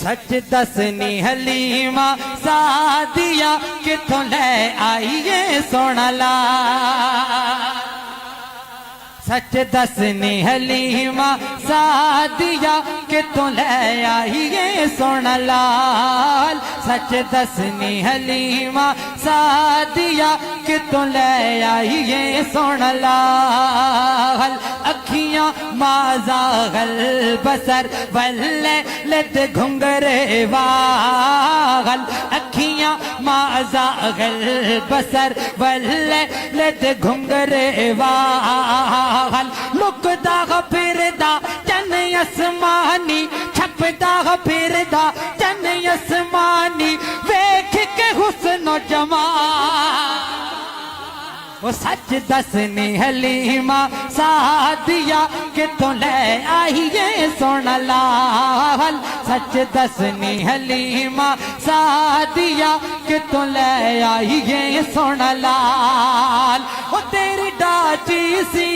سچ دسنی حلیمہ سعدیہ کتوں لے آئیے سونا لال سچ دسنی حلیمہ سعدیہ کتوں لے آئیے سونا لال سچ دسنی حلیمہ سعدیہ کتوں لے آئیے سونا لال اکھیاں مازاغل بسر واللیلت گھنگرے واغل اکھیاں مازاغل بسر واللیلت گھنگرے واغل لکدا پھردا چن اسمانی چھپدا پھردا چن اسمانی ویکھ کے حسن و جمال وہ سچ دسنی حلیمہ سعدیہ کتوں لے آئیے سونا لال سچ دسنی حلیمہ سعدیہ کتوں لے آئیے سونا لال وہ تیری ڈاچی سی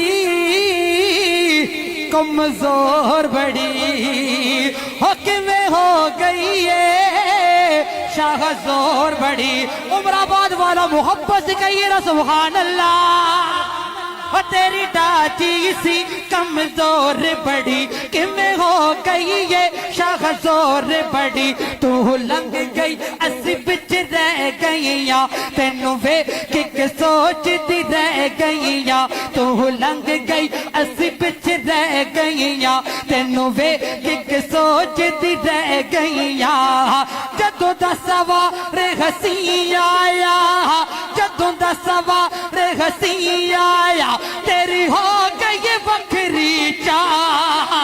کمزور بڑی ہو کیویں ہو گئی ہے شاہ زور بڑی عمر آباد والا محبت سے کہیے نا سبحان اللہ اور تیری ڈاچی سی کمزور بڑی کیویں ہو گئی ہے شاہ زور بڑی تو لنگ گئی اسی بچ رہ گئیاں تینوں ویکھ کے سوچتی رہ گئیاں تو لنگ گئی اسی بچ رہ گئیاں تینوں ویکھ کے سوچتی رہ گئیاں جدوں دا سوار حسین آیا جدوں دا سوار حسین آیا تیری ہو گئی بکری چاہ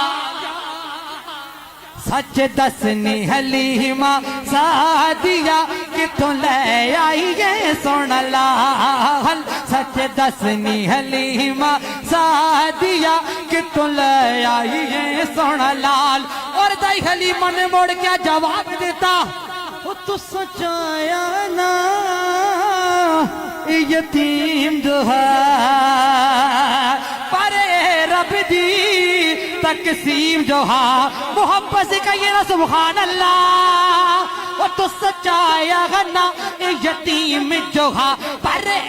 سچ دسنی حلیمہ سعدیہ کتوں لے آئیے سونا لال سچ دسنی حلیمہ سعدیہ کتوں لے آئیے سونا لال اور دائی حلیمہ نے موڑ کیا جواب دیتا وہ تو سچایا نا یتیم جو ہے پرے رب دی تقسیم جو ہاں محبت سے کہیے نا سبحان اللہ وہ تو سچایا نا یتیم جو ہاں پرے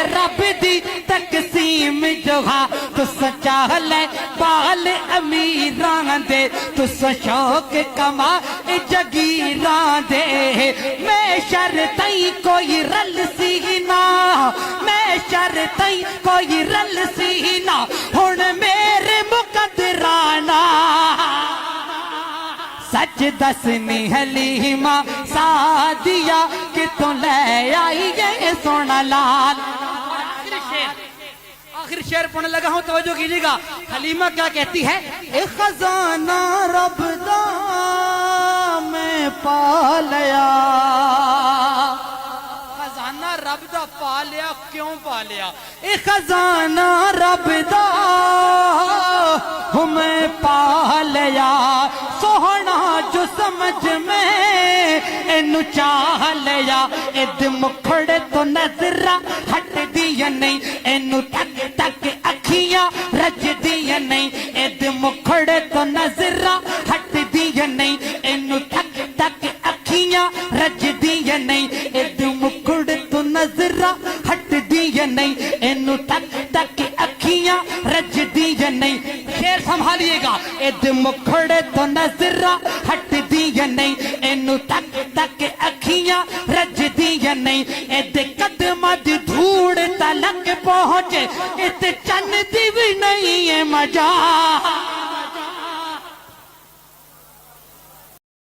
رب دی تقسیم جو ہاں تو سچا لے بال امیران دے تو شوق کما جگیران دے میں شرطیں کوئی رل سینا میں شرطیں کوئی رل سینا ہن میرے مقدرانا سچ دسنی حلیمہ سعدیہ کتوں لے آئیے سونا لال آخر شعر پڑھنے لگا ہوں توجہ کیجئے گا حلیمہ کیا کہتی ہے اے خزانہ رب دا میں پا لیا خزانہ رب دا پا لیا کیوں پا لیا اے خزانہ رب دا میں پا لیا سوہنا جو سمجھ میں اینو چاہ لیا اد مکھڑ تو نظرہ ہٹ دیا نہیں اینو تک تک اکھیاں رج دیا نہیں اد مکھڑ تو نظرہ ہٹ دیا نہیں اینو تک تک اکھیاں رج دیا نہیں اد مکھڑ تو نظرہ ہٹ دیا نہیں اینو تک تک اکھیاں رج دیا نہیں شیر سنبھالیے گا اد مکھڑ تو نظرہ ہٹ دیا نہیں اینو تک تک اکھیاں رج دیا نہیں اد قدمہ دی دھوڑ تلک پہنچے اد چند دی بھی نہیں ہے مجا